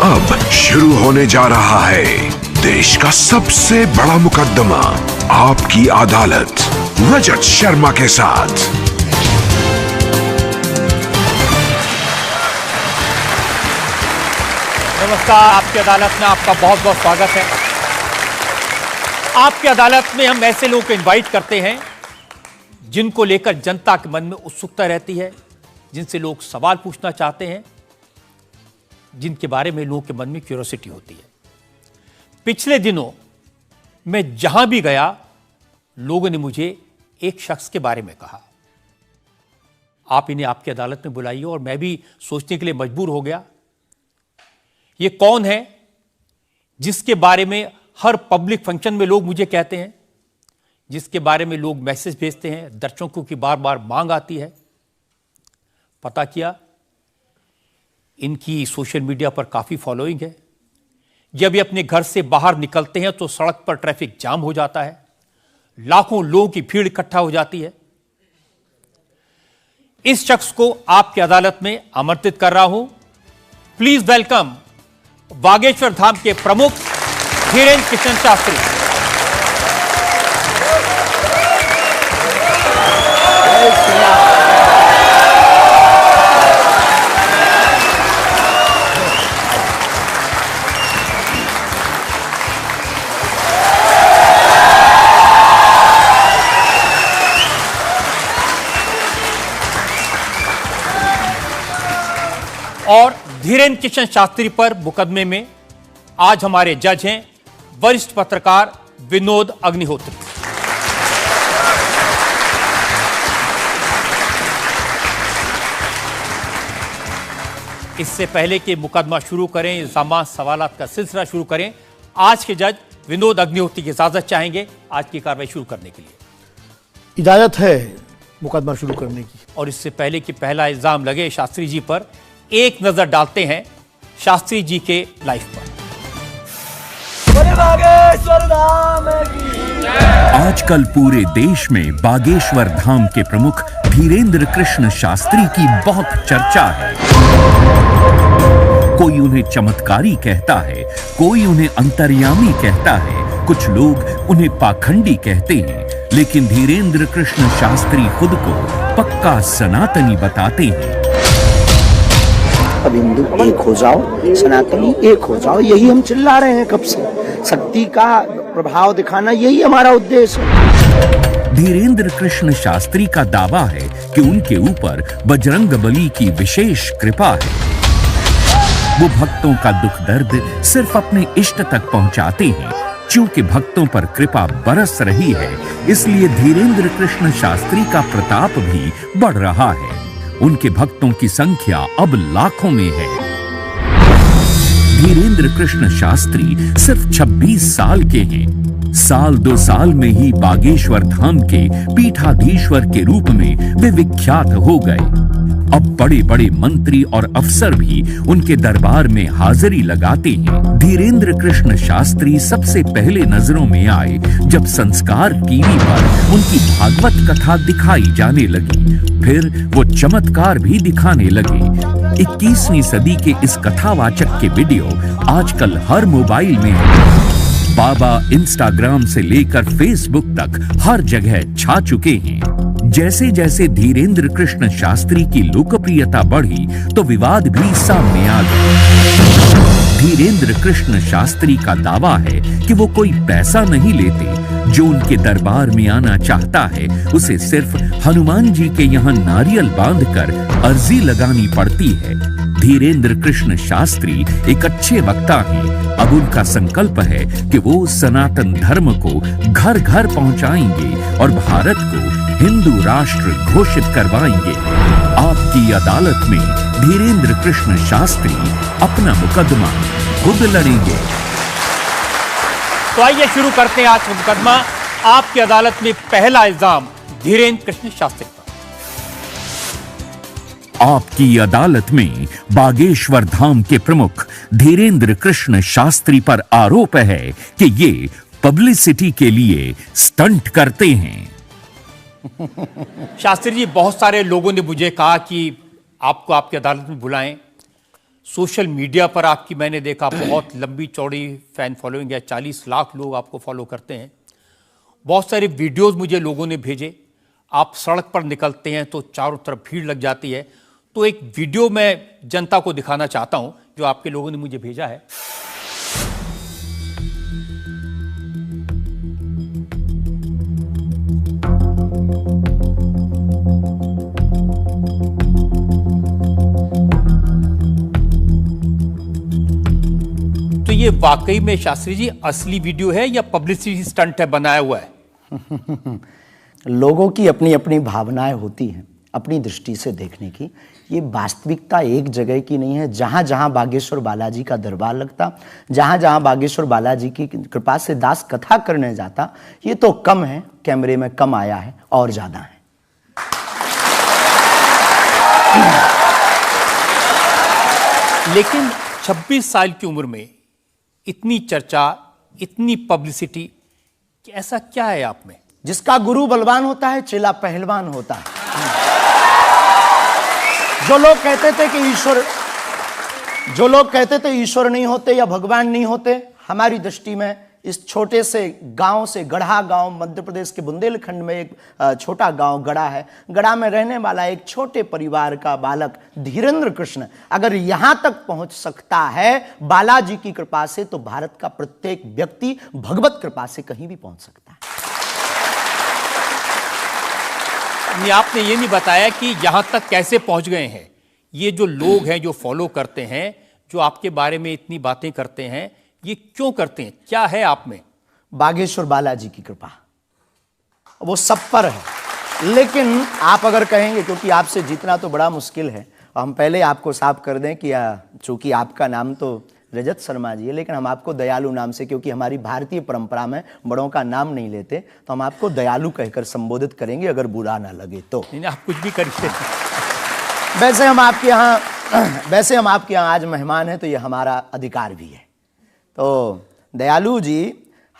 अब शुरू होने जा रहा है देश का सबसे बड़ा मुकदमा, आपकी अदालत, रजत शर्मा के साथ। नमस्कार, आपकी अदालत में आपका बहुत बहुत स्वागत है। आपकी अदालत में हम ऐसे लोगों को इनवाइट करते हैं जिनको लेकर जनता के मन में उत्सुकता रहती है, जिनसे लोग सवाल पूछना चाहते हैं, जिनके बारे में लोगों के मन में क्यूरियोसिटी होती है। पिछले दिनों मैं जहां भी गया, लोगों ने मुझे एक शख्स के बारे में कहा, आप इन्हें आपकी अदालत में बुलाइए, और मैं भी सोचने के लिए मजबूर हो गया, ये कौन है जिसके बारे में हर पब्लिक फंक्शन में लोग मुझे कहते हैं, जिसके बारे में लोग मैसेज भेजते हैं, दर्शकों की बार बार मांग आती है। पता किया, इनकी सोशल मीडिया पर काफी फॉलोइंग है। जब ये अपने घर से बाहर निकलते हैं तो सड़क पर ट्रैफिक जाम हो जाता है, लाखों लोगों की भीड़ इकट्ठा हो जाती है। इस शख्स को आपकी अदालत में आमंत्रित कर रहा हूं। प्लीज वेलकम बागेश्वर धाम के प्रमुख धीरेन्द्र कृष्ण शास्त्री। और धीरेन्द्र कृष्ण शास्त्री पर मुकदमे में आज हमारे जज हैं वरिष्ठ पत्रकार विनोद अग्निहोत्री। इससे पहले कि मुकदमा शुरू करें, इल्जामात सवालात का सिलसिला शुरू करें, आज के जज विनोद अग्निहोत्री की इजाजत चाहेंगे आज की कार्रवाई शुरू करने के लिए। इजाजत है मुकदमा शुरू करने की। और इससे पहले कि पहला इल्जाम लगे शास्त्री जी पर, एक नजर डालते हैं शास्त्री जी के लाइफ पर। आजकल पूरे देश में बागेश्वर धाम के प्रमुख धीरेन्द्र कृष्ण शास्त्री की बहुत चर्चा है। कोई उन्हें चमत्कारी कहता है, कोई उन्हें अंतर्यामी कहता है, कुछ लोग उन्हें पाखंडी कहते हैं, लेकिन धीरेन्द्र कृष्ण शास्त्री खुद को पक्का सनातनी बताते हैं। अब हिंदू एक हो जाओ, सनातनी एक हो जाओ, यही हम चिल्ला रहे हैं कब से। शक्ति का प्रभाव दिखाना यही हमारा उद्देश्य है। धीरेन्द्र कृष्ण शास्त्री का दावा है कि उनके ऊपर बजरंगबली की विशेष कृपा है। वो भक्तों का दुख दर्द सिर्फ अपने इष्ट तक पहुंचाते हैं। चूंकि भक्तों पर कृपा बरस रही है, इसलिए धीरेन्द्र कृष्ण शास्त्री का प्रताप भी बढ़ रहा है। उनके भक्तों की संख्या अब लाखों में है। धीरेन्द्र कृष्ण शास्त्री सिर्फ 26 साल के हैं। साल 2 साल में ही बागेश्वर धाम के पीठाधीश्वर के रूप में वे विख्यात हो गए। अब बड़े बड़े मंत्री और अफसर भी उनके दरबार में हाजिरी लगाते हैं। धीरेन्द्र कृष्ण शास्त्री सबसे पहले नजरों में आए जब संस्कार टीवी पर उनकी भागवत कथा दिखाई जाने लगी। फिर वो चमत्कार भी दिखाने लगे। 21वीं सदी के इस कथावाचक के वीडियो आजकल हर मोबाइल में है। बाबा इंस्टाग्राम से लेकर फेसबुक तक हर जगह छा चुके हैं। जैसे जैसे धीरेन्द्र कृष्ण शास्त्री की लोकप्रियता बढ़ी तो विवाद भी सामने आ गए। धीरेन्द्र कृष्ण शास्त्री का दावा है कि वो कोई पैसा नहीं लेते। जो उनके दरबार में आना चाहता है उसे सिर्फ हनुमान जी के यहाँ नारियल बांधकर अर्जी लगानी पड़ती है। धीरेन्द्र कृष्ण शास्त्री एक अच्छे वक्ता हैं। अब उनका संकल्प है कि वो सनातन धर्म को घर घर पहुंचाएंगे और भारत को हिंदू राष्ट्र घोषित करवाएंगे। आपकी अदालत में धीरेन्द्र कृष्ण शास्त्री अपना मुकदमा खुद लड़ेंगे। तो आइए शुरू करते हैं आज का मुकदमा। आपकी अदालत में पहला इल्जाम धीरेन्द्र कृष्ण शास्त्री पर। आपकी अदालत में बागेश्वर धाम के प्रमुख धीरेन्द्र कृष्ण शास्त्री पर आरोप है कि ये पब्लिसिटी के लिए स्टंट करते हैं। शास्त्री जी, बहुत सारे लोगों ने मुझे कहा कि आपको आपकी अदालत में बुलाएं, सोशल मीडिया पर आपकी मैंने देखा बहुत लंबी चौड़ी फैन फॉलोइंग है, 40 लाख लोग आपको फॉलो करते हैं। बहुत सारे वीडियोस मुझे लोगों ने भेजे। आप सड़क पर निकलते हैं तो चारों तरफ भीड़ लग जाती है। तो एक वीडियो मैं जनता को दिखाना चाहता हूं जो आपके लोगों ने मुझे भेजा है। तो ये वाकई में शास्त्री जी असली वीडियो है या पब्लिसिटी स्टंट है, बनाया हुआ है? लोगों की अपनी अपनी भावनाएं होती हैं, अपनी दृष्टि से देखने की। ये वास्तविकता एक जगह की नहीं है। जहां जहां बागेश्वर बालाजी का दरबार लगता, जहां जहां बागेश्वर बालाजी की कृपा से दास कथा करने जाता, ये तो कम है, कैमरे में कम आया है, और ज्यादा है। लेकिन 26 साल की उम्र में इतनी चर्चा, इतनी पब्लिसिटी, ऐसा क्या है आप में? जिसका गुरु बलवान होता है, चेला पहलवान होता है। जो लोग कहते थे ईश्वर नहीं होते या भगवान नहीं होते, हमारी दृष्टि में इस छोटे से गांव से, गढ़ा गांव, मध्य प्रदेश के बुंदेलखंड में एक छोटा गांव गढ़ा है। गढ़ा में रहने वाला एक छोटे परिवार का बालक धीरेन्द्र कृष्ण अगर यहां तक पहुंच सकता है बालाजी की कृपा से, तो भारत का प्रत्येक व्यक्ति भगवत कृपा से कहीं भी पहुंच सकता है। आपने ये नहीं बताया कि यहां तक कैसे पहुंच गए हैं। ये जो लोग हैं, जो फॉलो करते हैं, जो आपके बारे में इतनी बातें करते हैं, ये क्यों करते हैं? क्या है आप में? बागेश्वर बालाजी की कृपा वो सब पर है। लेकिन आप अगर कहेंगे, क्योंकि आपसे जीतना तो बड़ा मुश्किल है, हम पहले आपको साफ कर दें कि चूंकि आपका नाम तो रजत शर्मा जी है, लेकिन हम आपको दयालु नाम से, क्योंकि हमारी भारतीय परंपरा में बड़ों का नाम नहीं लेते, तो हम आपको दयालु कहकर संबोधित करेंगे, अगर बुरा ना लगे तो। नहीं, आप कुछ भी करिए। वैसे हम आपके यहाँ आज मेहमान हैं, तो ये हमारा अधिकार भी है। तो दयालु जी,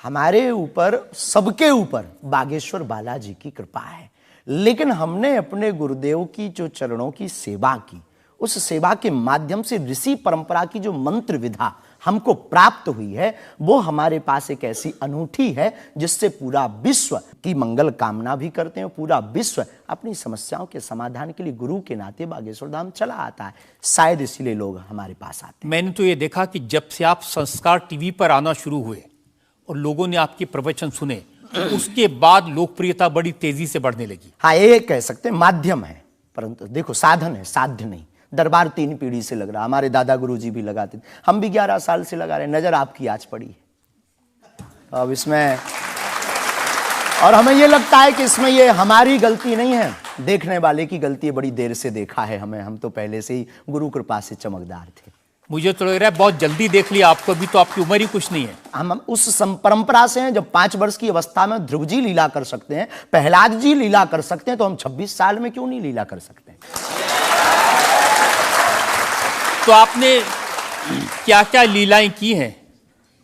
हमारे ऊपर, सबके ऊपर बागेश्वर बालाजी की कृपा है। लेकिन हमने अपने गुरुदेव की जो चरणों की सेवा की, उस सेवा के माध्यम से ऋषि परंपरा की जो मंत्र विधा हमको प्राप्त हुई है, वो हमारे पास एक ऐसी अनूठी है जिससे पूरा विश्व की मंगल कामना भी करते हैं। पूरा विश्व अपनी समस्याओं के समाधान के लिए गुरु के नाते बागेश्वर धाम चला आता है। शायद इसीलिए लोग हमारे पास आते हैं। मैंने तो ये देखा कि जब से आप संस्कार टीवी पर आना शुरू हुए और लोगों ने आपके प्रवचन सुने, उसके बाद लोकप्रियता बड़ी तेजी से बढ़ने लगी। हाँ, ये कह सकते हैं माध्यम है, परंतु देखो साधन है, साध्य नहीं। दरबार 3 पीढ़ी से लग रहा, हमारे दादा गुरु जी भी लगाते थे, हम भी 11 साल से लगा रहे। नजर आपकी आज पड़ी है अब इसमें, और हमें ये लगता है कि इसमें ये हमारी गलती नहीं है, देखने वाले की गलती है। बड़ी देर से देखा है हमें, हम तो पहले से ही गुरु कृपा से चमकदार थे। मुझे तो लग रहा है बहुत जल्दी देख लिया आपको, अभी तो आपकी उम्र ही कुछ नहीं है। हम उस परंपरा से हैं, जब 5 वर्ष की अवस्था में ध्रुव जी लीला कर सकते हैं, प्रहलाद जी लीला कर सकते हैं, तो हम 26 साल में क्यों नहीं लीला कर सकते? तो आपने क्या क्या लीलाएं की हैं?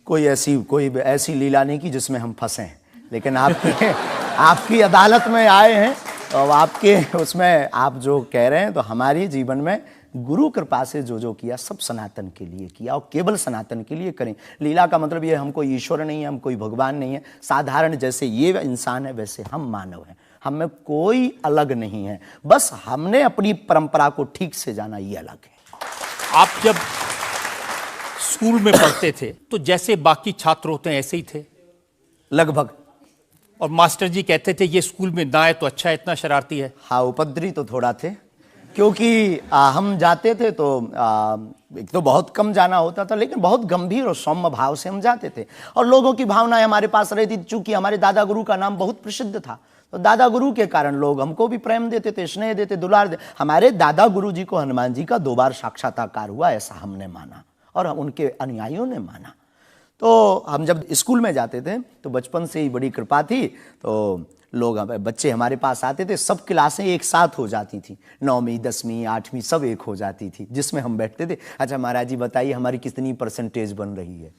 कोई ऐसी लीला नहीं की जिसमें हम फंसे हैं, लेकिन आपकी अदालत में आए हैं, तो आपके उसमें आप जो कह रहे हैं, तो हमारे जीवन में गुरु कृपा से जो जो किया सब सनातन के लिए किया, और केवल सनातन के लिए करें। लीला का मतलब ये, हम कोई ईश्वर नहीं है, हम कोई भगवान नहीं है। साधारण जैसे ये इंसान है, वैसे हम मानव हैं, हम में कोई अलग नहीं है। बस हमने अपनी परंपरा को ठीक से जाना, ये अलग है। आप जब स्कूल में पढ़ते थे तो जैसे बाकी छात्र होते हैं ऐसे ही थे लगभग, और मास्टर जी कहते थे ये स्कूल में ना आए तो अच्छा है, इतना शरारती है? हाँ, उपद्रवी तो थोड़ा थे, क्योंकि हम जाते थे तो एक तो बहुत कम जाना होता था, लेकिन बहुत गंभीर और सौम्य भाव से हम जाते थे, और लोगों की भावनाएं हमारे पास रहती थी। चूंकि हमारे दादा गुरु का नाम बहुत प्रसिद्ध था, तो दादा गुरु के कारण लोग हमको भी प्रेम देते थे, स्नेह देते, दुलार देते। हमारे दादा गुरु जी को हनुमान जी का 2 बार साक्षात्कार हुआ, ऐसा हमने माना, और उनके अनुयायियों ने माना। तो हम जब स्कूल में जाते थे, तो बचपन से ही बड़ी कृपा थी, तो लोग, बच्चे हमारे पास आते थे, सब क्लासें एक साथ हो जाती थी, 9वीं 10वीं 8वीं सब एक हो जाती थी, जिसमें हम बैठते थे। अच्छा महाराज जी बताइए हमारी कितनी परसेंटेज बन रही है?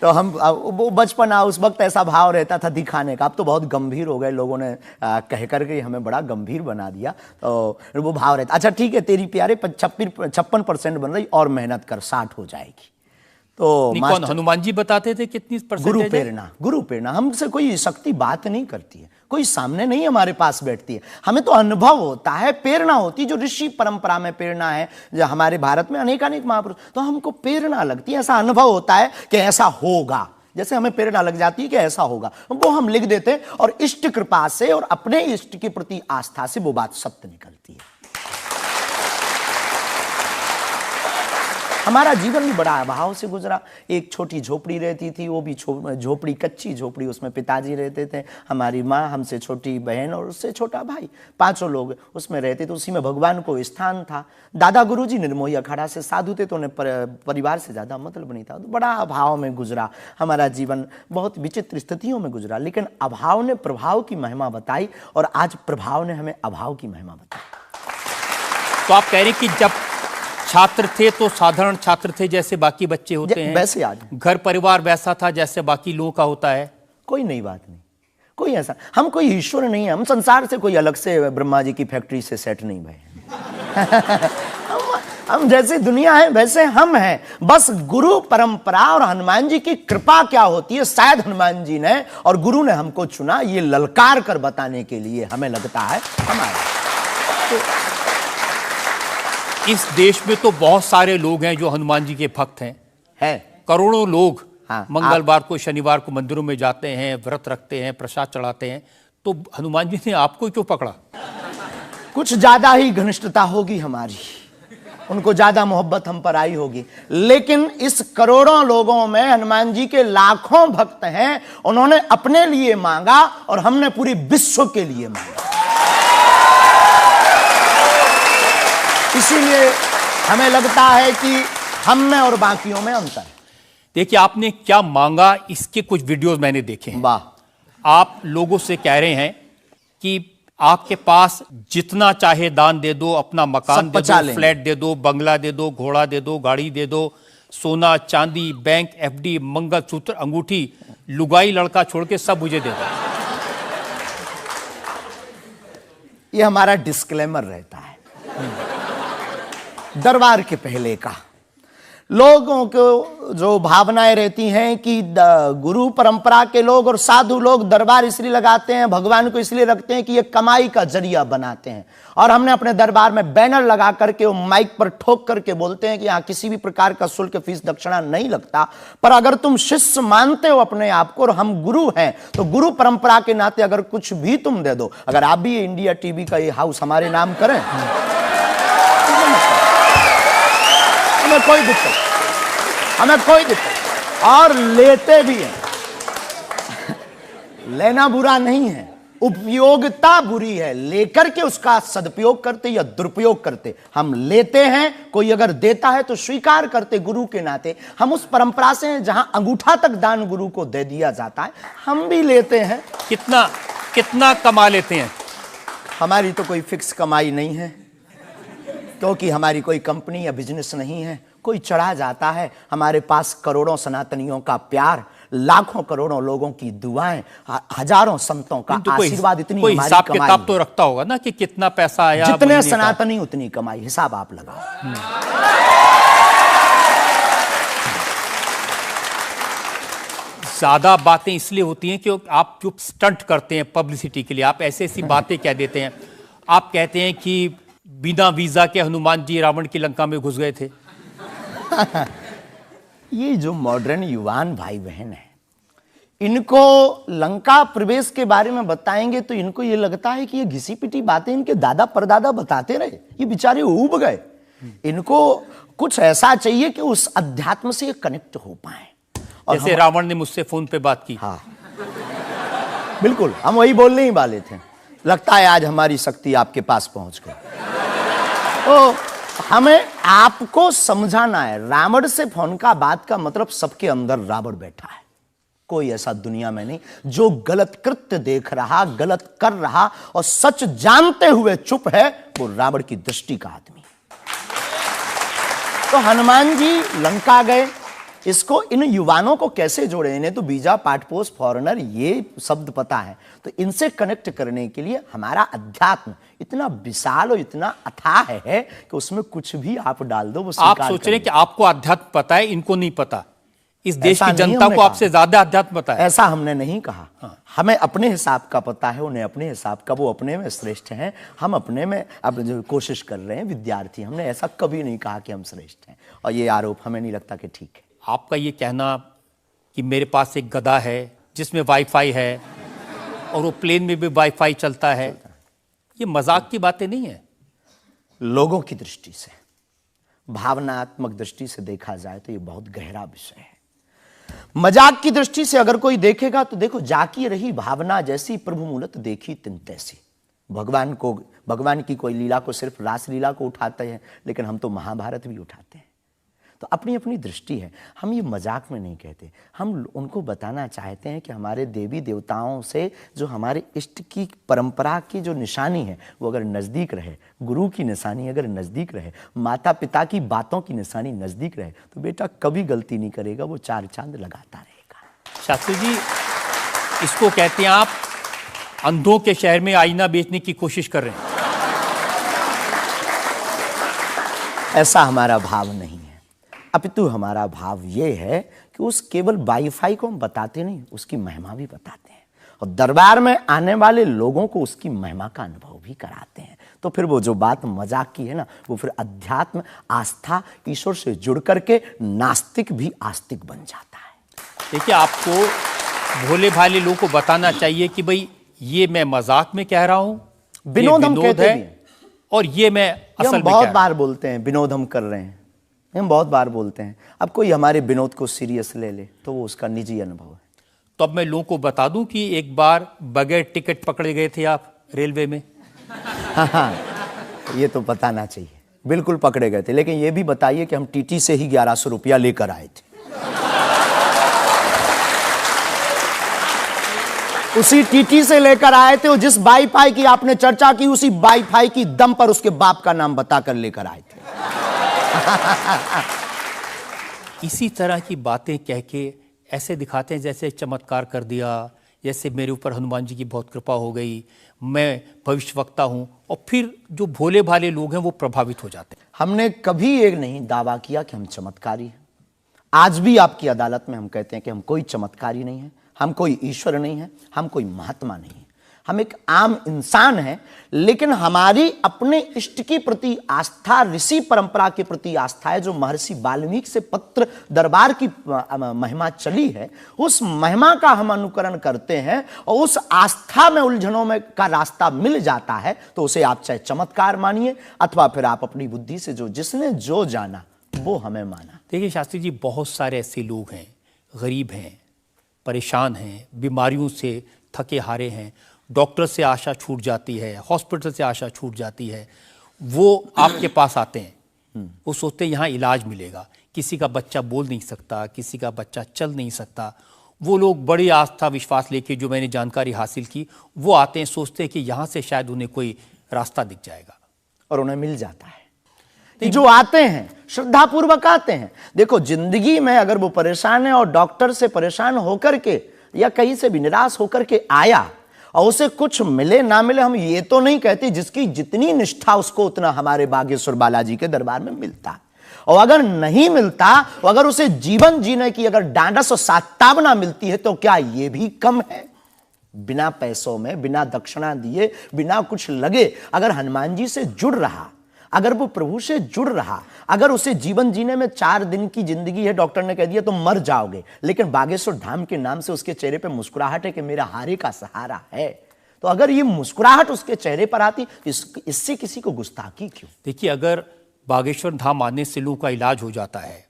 तो हम वो बचपना उस वक्त ऐसा भाव रहता था दिखाने का। अब तो बहुत गंभीर हो गए, लोगों ने कह करके हमें बड़ा गंभीर बना दिया। तो वो भाव रहता, अच्छा ठीक है तेरी प्यारे 56% बन रही और मेहनत कर 60 हो जाएगी। तो कौन हनुमान जी बताते थे कितनी परसेंटेज? गुरु प्रेरणा हमसे कोई शक्ति बात नहीं करती है, कोई सामने नहीं हमारे पास बैठती है, हमें तो अनुभव होता है, प्रेरणा होती है। जो ऋषि परंपरा में प्रेरणा है, जो हमारे भारत में अनेकानेक महापुरुष, तो हमको प्रेरणा लगती है, ऐसा अनुभव होता है कि ऐसा होगा। जैसे हमें प्रेरणा लग जाती है कि ऐसा होगा, वो हम लिख देते हैं और इष्ट कृपा से और अपने इष्ट के प्रति आस्था से वो बात सत्य निकलती है। हमारा जीवन भी बड़ा अभाव से गुजरा। एक छोटी झोपड़ी रहती थी, वो भी झोपड़ी कच्ची झोपड़ी, उसमें पिताजी रहते थे, हमारी माँ, हमसे छोटी बहन और उससे छोटा भाई, 5 लोग उसमें रहते थे। उसी में भगवान को स्थान था। दादा गुरुजी निर्मोही अखाड़ा से साधु थे, तो उन्हें परिवार से ज़्यादा मतलब नहीं था। तो बड़ा अभाव में गुजरा हमारा जीवन, बहुत विचित्र स्थितियों में गुजरा। लेकिन अभाव ने प्रभाव की महिमा बताई और आज प्रभाव ने हमें अभाव की महिमा बताई। तो आप कह रहे हैं कि जब छात्र थे तो साधारण छात्र थे जैसे बाकी बच्चे होते हैं, वैसे आज घर परिवार वैसा था जैसे बाकी लोगों का होता है। कोई नई बात नहीं, कोई ऐसा, हम कोई ईश्वर नहीं है, हम संसार से कोई अलग से ब्रह्मा जी की फैक्ट्री से सेट नहीं भये। हम जैसे दुनिया है वैसे हम हैं। बस गुरु परंपरा और हनुमान जी की कृपा क्या होती है, शायद हनुमान जी ने और गुरु ने हमको चुना ये ललकार कर बताने के लिए, हमें लगता है हमारा। इस देश में तो बहुत सारे लोग हैं जो हनुमान जी के भक्त हैं, करोड़ों लोग। हाँ, मंगलवार को शनिवार को मंदिरों में जाते हैं, व्रत रखते हैं, प्रसाद चढ़ाते हैं। तो हनुमान जी ने आपको क्यों पकड़ा? कुछ ज्यादा ही घनिष्ठता होगी हमारी, उनको ज्यादा मोहब्बत हम पर आई होगी। लेकिन इस करोड़ों लोगों में हनुमान जी के लाखों भक्त हैं। उन्होंने अपने लिए मांगा और हमने पूरी विश्व के लिए मांगा। इसीलिए हमें लगता है कि हम में और बाकियों में अंतर है। देखिए आपने क्या मांगा, इसके कुछ वीडियोस मैंने देखे हैं। वाह। आप लोगों से कह रहे हैं कि आपके पास जितना चाहे दान दे दो, अपना मकान दे दो, फ्लैट दे दो, बंगला दे दो, घोड़ा दे दो, गाड़ी दे दो, सोना चांदी, बैंक एफडी, मंगलसूत्र, अंगूठी, लुगाई लड़का छोड़ के सब मुझे दे दो। ये हमारा डिस्क्लेमर रहता है दरबार के पहले का। लोगों को जो भावनाएं रहती हैं कि गुरु परंपरा के लोग और साधु लोग दरबार इसलिए लगाते हैं, भगवान को इसलिए रखते हैं कि ये कमाई का जरिया बनाते हैं। और हमने अपने दरबार में बैनर लगा करके वो माइक पर ठोक करके बोलते हैं कि यहाँ किसी भी प्रकार का शुल्क, फीस, दक्षिणा नहीं लगता। पर अगर तुम शिष्य मानते हो अपने आप को और हम गुरु हैं, तो गुरु परंपरा के नाते अगर कुछ भी तुम दे दो, अगर आप भी इंडिया टीवी का ये हाउस हमारे नाम करें, हमें कोई दिक्कत, हमें कोई दिक्कत, और लेते भी हैं। लेना बुरा नहीं है, उपयोगिता बुरी है। लेकर के उसका सदुपयोग करते या दुरुपयोग करते। हम लेते हैं, कोई अगर देता है तो स्वीकार करते गुरु के नाते। हम उस परंपरा से हैं जहां अंगूठा तक दान गुरु को दे दिया जाता है, हम भी लेते हैं। कितना कमा लेते हैं? हमारी तो कोई फिक्स कमाई नहीं है, क्योंकि हमारी कोई कंपनी या बिजनेस नहीं है। कोई चढ़ा जाता है, हमारे पास करोड़ों सनातनियों का प्यार, लाखों करोड़ों लोगों की दुआएं, हजारों संतों का आशीर्वाद, इतनी कोई हमारी हिसाब कमाई किताब तो रखता होगा ना कि कितना पैसा आया। जितने सनातनी उतनी कमाई, हिसाब आप लगाओ। ज्यादा बातें इसलिए होती हैं कि आप जो स्टंट करते हैं पब्लिसिटी के लिए, आप ऐसी ऐसी बातें कह देते हैं। आप कहते हैं कि बिना वीजा के हनुमान जी रावण की लंका में घुस गए थे। ये जो मॉडर्न युवान भाई बहन है, इनको लंका प्रवेश के बारे में बताएंगे तो इनको ये लगता है कि ये घिसी पिटी बातें इनके दादा परदादा बताते रहे, ये बेचारे ऊब गए। इनको कुछ ऐसा चाहिए कि उस अध्यात्म से कनेक्ट हो पाए। जैसे रावण ने मुझसे फोन पे बात की। हाँ बिल्कुल, हम वही बोलने ही वाले थे। लगता है आज हमारी शक्ति आपके पास पहुंच गई। तो हमें आपको समझाना है, रावण से फोन का बात का मतलब सबके अंदर रावण बैठा है। कोई ऐसा दुनिया में नहीं जो गलत कृत्य देख रहा, गलत कर रहा और सच जानते हुए चुप है, वो रावण की दृष्टि का आदमी। तो हनुमान जी लंका गए, इसको इन युवानों को कैसे जोड़े? इन्हें तो वीजा, पासपोर्ट, फॉरेनर ये शब्द पता है, तो इनसे कनेक्ट करने के लिए हमारा अध्यात्म इतना विशाल और इतना अथाह है कि उसमें कुछ भी आप डाल दो वो आप स्वीकार सोच रहे हैं करेंगे। कि आपको अध्यात्म पता है, इनको नहीं पता। इस देश ऐसा की नहीं जनता हमने को कहा। आपसे ज्यादा अध्यात्म पता है। ऐसा हमने नहीं कहा। हमें अपने हिसाब का पता है, उन्हें अपने हिसाब का। वो अपने में श्रेष्ठ हैं, हम अपने में अब जो कोशिश कर रहे हैं विद्यार्थी। हमने ऐसा कभी नहीं कहा कि हम श्रेष्ठ हैं, और ये आरोप हमें नहीं लगता कि ठीक है। आपका ये कहना कि मेरे पास एक गधा है जिसमें वाईफाई है और वो प्लेन में भी वाईफाई चलता है, ये मजाक की बातें नहीं है। लोगों की दृष्टि से, भावनात्मक दृष्टि से देखा जाए तो ये बहुत गहरा विषय है। मजाक की दृष्टि से अगर कोई देखेगा तो देखो, जाकी रही भावना जैसी प्रभु मूलत देखी तिन तैसी। भगवान की कोई लीला को सिर्फ रास लीला को उठाते हैं, लेकिन हम तो महाभारत भी उठाते हैं। तो अपनी अपनी दृष्टि है, हम ये मजाक में नहीं कहते। हम उनको बताना चाहते हैं कि हमारे देवी देवताओं से जो हमारे इष्ट की परंपरा की जो निशानी है वो अगर नज़दीक रहे, गुरु की निशानी अगर नज़दीक रहे, माता पिता की बातों की निशानी नज़दीक रहे, तो बेटा कभी गलती नहीं करेगा, वो 4 चांद लगाता रहेगा। शास्त्री जी, इसको कहते हैं आप अंधों के शहर में आईना बेचने की कोशिश कर रहे हैं। ऐसा हमारा भाव नहीं है, अपितु हमारा भाव ये है कि उस केवल वाईफाई को हम बताते नहीं, उसकी महिमा भी बताते हैं, और दरबार में आने वाले लोगों को उसकी महिमा का अनुभव भी कराते हैं। तो फिर वो जो बात मजाक की है ना, वो फिर अध्यात्म, आस्था, ईश्वर से जुड़ करके नास्तिक भी आस्तिक बन जाता है। देखिए, आपको भोले भाले लोगों को बताना चाहिए कि भाई ये मैं मजाक में कह रहा हूं, विनोद हम कहते भी हैं। और ये मैं ये असल हम में बहुत कह बार बोलते हैं, विनोद हम कर रहे हैं, हम बहुत बार बोलते हैं। अब कोई हमारे विनोद को सीरियस ले ले तो वो उसका निजी अनुभव है। तो अब मैं लोगों को बता दूं कि एक बार बगैर टिकट पकड़े गए थे आप रेलवे में। हाँ, ये तो बताना चाहिए, बिल्कुल पकड़े गए थे। लेकिन ये भी बताइए कि हम टीटी से ही 1100 रुपया लेकर आए थे। उसी टीटी से लेकर आए थे, और जिस वाईफाई की आपने चर्चा की उसी वाईफाई की दम पर उसके बाप का नाम बताकर लेकर आए थे। इसी तरह की बातें कह के ऐसे दिखाते हैं जैसे चमत्कार कर दिया, जैसे मेरे ऊपर हनुमान जी की बहुत कृपा हो गई, मैं भविष्यवक्ता हूं, और फिर जो भोले भाले लोग हैं वो प्रभावित हो जाते हैं। हमने कभी एक नहीं दावा किया कि हम चमत्कारी हैं। आज भी आपकी अदालत में हम कहते हैं कि हम कोई चमत्कारी नहीं है, हम कोई ईश्वर नहीं है, हम कोई महात्मा नहीं है, हम एक आम इंसान हैं। लेकिन हमारी अपने इष्ट की प्रति आस्था, ऋषि परंपरा के प्रति आस्था है, जो महर्षि वाल्मीकि से पत्र दरबार की महिमा चली है, उस महिमा का हम अनुकरण करते हैं, और उस आस्था में उलझनों में का रास्ता मिल जाता है, तो उसे आप चाहे चमत्कार मानिए अथवा फिर आप अपनी बुद्धि से जो जिसने जो जाना वो हमें माना। देखिए शास्त्री जी, बहुत सारे ऐसे लोग हैं, गरीब हैं, परेशान हैं, बीमारियों से थके हारे हैं, डॉक्टर से आशा छूट जाती है, हॉस्पिटल से आशा छूट जाती है, वो आपके पास आते हैं, वो सोचते हैं यहाँ इलाज मिलेगा। किसी का बच्चा बोल नहीं सकता, किसी का बच्चा चल नहीं सकता, वो लोग बड़ी आस्था विश्वास लेके, जो मैंने जानकारी हासिल की, वो आते हैं, सोचते हैं कि यहाँ से शायद उन्हें कोई रास्ता दिख जाएगा, और उन्हें मिल जाता है। जो आते हैं श्रद्धापूर्वक आते हैं। देखो, जिंदगी में अगर वो परेशान है और डॉक्टर से परेशान होकर के या कहीं से भी निराश होकर के आया और उसे कुछ मिले ना मिले, हम ये तो नहीं कहते, जिसकी जितनी निष्ठा उसको उतना हमारे बागेश्वर बालाजी के दरबार में मिलता। और अगर नहीं मिलता, अगर उसे जीवन जीने की अगर डांडस और सात्तावना मिलती है, तो क्या ये भी कम है? बिना पैसों में, बिना दक्षिणा दिए, बिना कुछ लगे अगर हनुमान जी से जुड़ रहा, अगर वो प्रभु से जुड़ रहा, अगर उसे जीवन जीने में 4 दिन की जिंदगी है, डॉक्टर ने कह दिया तो मर जाओगे, लेकिन बागेश्वर धाम के नाम से उसके चेहरे पे मुस्कुराहट है कि मेरा हारे का सहारा है, तो अगर ये मुस्कुराहट उसके चेहरे पर आती, इससे किसी को गुस्ताखी क्यों? देखिए, अगर बागेश्वर धाम आने से लोगों का इलाज हो जाता है,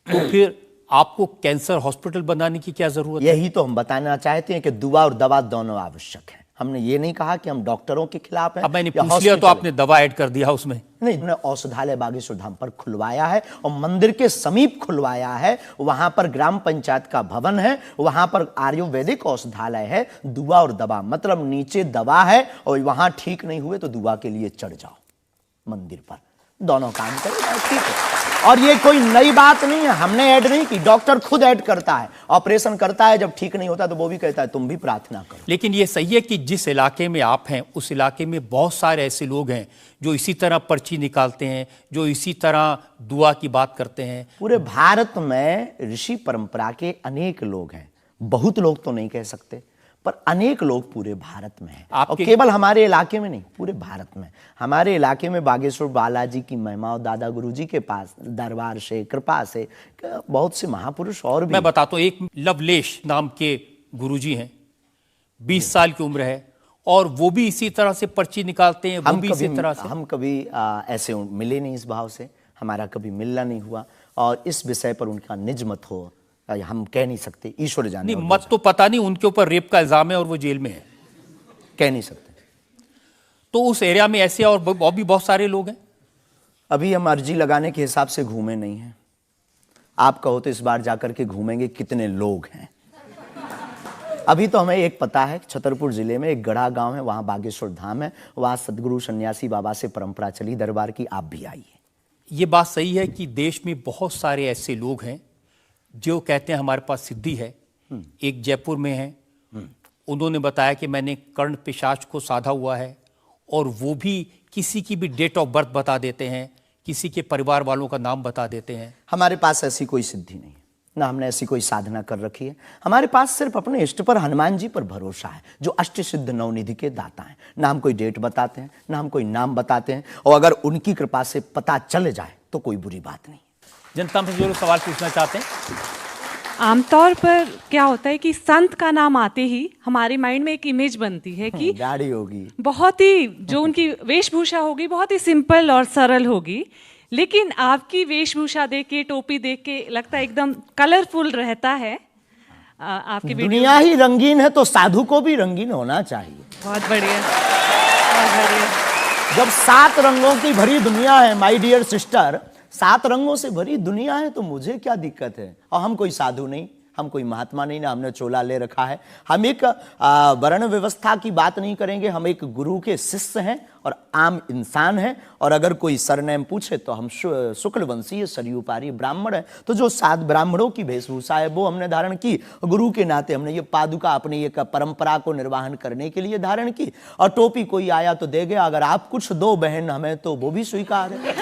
तो फिर आपको कैंसर हॉस्पिटल बनाने की क्या जरूरत है? यही तो हम बताना चाहते हैं कि दुआ और दवा दोनों आवश्यक है। हमने ये नहीं कहा कि हम डॉक्टरों के खिलाफ हैं। अब मैंने पूछ लिया तो आपने दवा ऐड कर दिया उसमें। नहीं, हमने औषधालय बागेश्वर धाम पर खुलवाया है, और मंदिर के समीप खुलवाया है। वहां पर ग्राम पंचायत का भवन है, वहां पर आयुर्वेदिक औषधालय है। दुआ और दवा मतलब नीचे दवा है, और वहां ठीक नहीं हुए तो दुआ के लिए चढ़ जाओ मंदिर पर। दोनों काम करें, ठीक है। और ये कोई नई बात नहीं है, हमने ऐड नहीं की, डॉक्टर खुद ऐड करता है, ऑपरेशन करता है, जब ठीक नहीं होता तो वो भी कहता है तुम भी प्रार्थना करो। लेकिन ये सही है कि जिस इलाके में आप हैं उस इलाके में बहुत सारे ऐसे लोग हैं जो इसी तरह पर्ची निकालते हैं, जो इसी तरह दुआ की बात करते हैं। पूरे भारत में ऋषि परंपरा के अनेक लोग हैं, बहुत लोग तो नहीं कह सकते, पर अनेक लोग पूरे भारत में हैं। और केवल हमारे इलाके में नहीं, पूरे भारत में। हमारे इलाके में बागेश्वर बालाजी की महिमा और दादा गुरुजी के पास दरबार से, कृपा से बहुत से महापुरुष और भी। मैं बताता हूँ, एक लवलेश नाम के गुरुजी हैं, 20 साल की उम्र है, और वो भी इसी तरह से पर्ची निकालते हैं। हम कभी ऐसे मिले नहीं, इस भाव से हमारा कभी मिलना नहीं हुआ, और इस विषय पर उनका निज मत हो हम कह नहीं सकते, ईश्वर जाने। नहीं, मत तो पता नहीं, उनके ऊपर रेप का इल्जाम है और वो जेल में है, कह नहीं सकते। तो उस एरिया में ऐसे और भी बहुत सारे लोग हैं। अभी हम अर्जी लगाने के हिसाब से घूमे नहीं हैं, आप कहो तो इस बार जाकर के घूमेंगे कितने लोग हैं। अभी तो हमें एक पता है, छतरपुर जिले में एक गढ़ा गांव है, वहां बागेश्वर धाम है, वहां सदगुरु सन्यासी बाबा से परंपरा चली दरबार की, आप भी आइए। ये बात सही है कि देश में बहुत सारे ऐसे लोग हैं जो कहते हैं हमारे पास सिद्धि है। एक जयपुर में है, उन्होंने बताया कि मैंने कर्ण पिशाच को साधा हुआ है, और वो भी किसी की भी डेट ऑफ बर्थ बता देते हैं, किसी के परिवार वालों का नाम बता देते हैं। हमारे पास ऐसी कोई सिद्धि नहीं, ना हमने ऐसी कोई साधना कर रखी है। हमारे पास सिर्फ अपने इष्ट पर, हनुमान जी पर भरोसा है, जो अष्ट सिद्ध नवनिधि के दाता हैं। ना हम कोई डेट बताते हैं, ना हम कोई नाम बताते हैं, और अगर उनकी कृपा से पता चल जाए तो कोई बुरी बात नहीं। जनता में जो लोग सवाल पूछना चाहते हैं, आमतौर पर क्या होता है कि संत का नाम आते ही हमारे माइंड में एक इमेज बनती है कि गाड़ी होगी, बहुत ही जो उनकी वेशभूषा होगी बहुत ही सिंपल और सरल होगी, लेकिन आपकी वेशभूषा देख के, टोपी देख के लगता है एकदम कलरफुल रहता है। आपकी दुनिया ही रंगीन है तो साधु को भी रंगीन होना चाहिए। बहुत बढ़िया, बहुत बढ़िया। जब 7 रंगों की भरी दुनिया है माय डियर सिस्टर, 7 रंगों से भरी दुनिया है, तो मुझे क्या दिक्कत है। और हम कोई साधु नहीं, हम कोई महात्मा नहीं, ना हमने चोला ले रखा है। हम एक वर्ण व्यवस्था की बात नहीं करेंगे, हम एक गुरु के शिष्य हैं और आम इंसान हैं। और अगर कोई सरनेम पूछे तो हम शुक्ल वंशीय सरयूपारी ब्राह्मण हैं। तो जो 7 ब्राह्मणों की वेशभूषा है वो हमने धारण की, गुरु के नाते हमने ये पादुका अपनी एक परंपरा को निर्वाहन करने के लिए धारण की। और टोपी कोई आया तो दे गया, अगर आप कुछ दो बहन हमें तो वो भी स्वीकार है।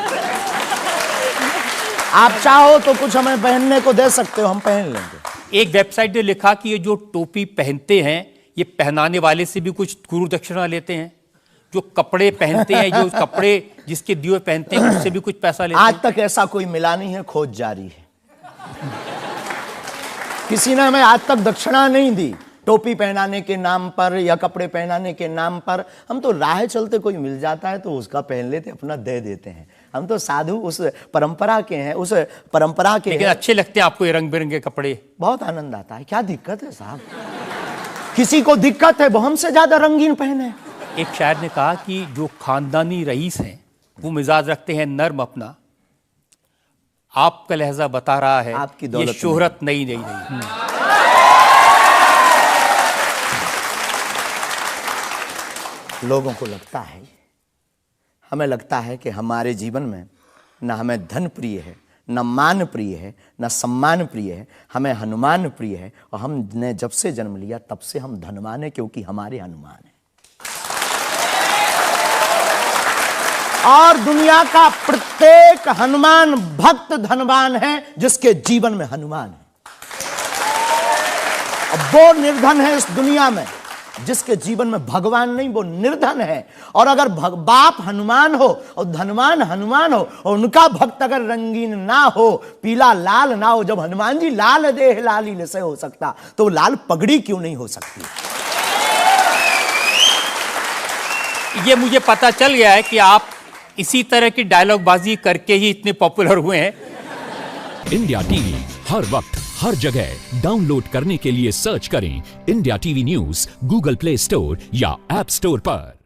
आप चाहो तो कुछ हमें पहनने को दे सकते हो, हम पहन लेंगे। एक वेबसाइट ने लिखा कि ये जो टोपी पहनते हैं ये पहनाने वाले से भी कुछ गुरु दक्षिणा लेते हैं, जो कपड़े पहनते हैं, जो कपड़े जिसके दिए पहनते हैं उससे भी कुछ पैसा लेते हैं। आज तक ऐसा कोई मिला नहीं है, खोज जारी है। किसी ने हमें आज तक दक्षिणा नहीं दी टोपी पहनाने के नाम पर या कपड़े पहनाने के नाम पर। हम तो राह चलते कोई मिल जाता है तो उसका पहन लेते, अपना दे देते हैं। हम तो साधु उस परंपरा के हैं, उस परंपरा के। लेकिन अच्छे लगते हैं आपको ये रंग बिरंगे कपड़े? बहुत आनंद आता है। क्या दिक्कत है साहब? किसी को दिक्कत है वो हमसे ज्यादा रंगीन पहने। एक शायर ने कहा कि जो खानदानी रईस हैं वो मिजाज रखते हैं नर्म अपना, आपका लहजा बता रहा है आपकी दौलत ये शोहरत नई नई नहीं। लोगों को लगता है, हमें लगता है कि हमारे जीवन में न हमें धन प्रिय है, न मान प्रिय है, न सम्मान प्रिय है, हमें हनुमान प्रिय है। और हमने जब से जन्म लिया तब से हम धनवान हैं, क्योंकि हमारे हनुमान हैं। और दुनिया का प्रत्येक हनुमान भक्त धनवान है जिसके जीवन में हनुमान है। और वो निर्धन है इस दुनिया में जिसके जीवन में भगवान नहीं, वो निर्धन है। और अगर बाप हनुमान हो और धनवान हनुमान हो और उनका भक्त अगर रंगीन ना हो, पीला लाल ना हो, जब हनुमान जी लाल देह लाली से हो सकता तो लाल पगड़ी क्यों नहीं हो सकती? ये मुझे पता चल गया है कि आप इसी तरह की डायलॉग बाजी करके ही इतने पॉपुलर हुए हैं। इंडिया टीवी हर वक्त हर जगह डाउनलोड करने के लिए सर्च करें India TV news Google play store या ऐप स्टोर पर।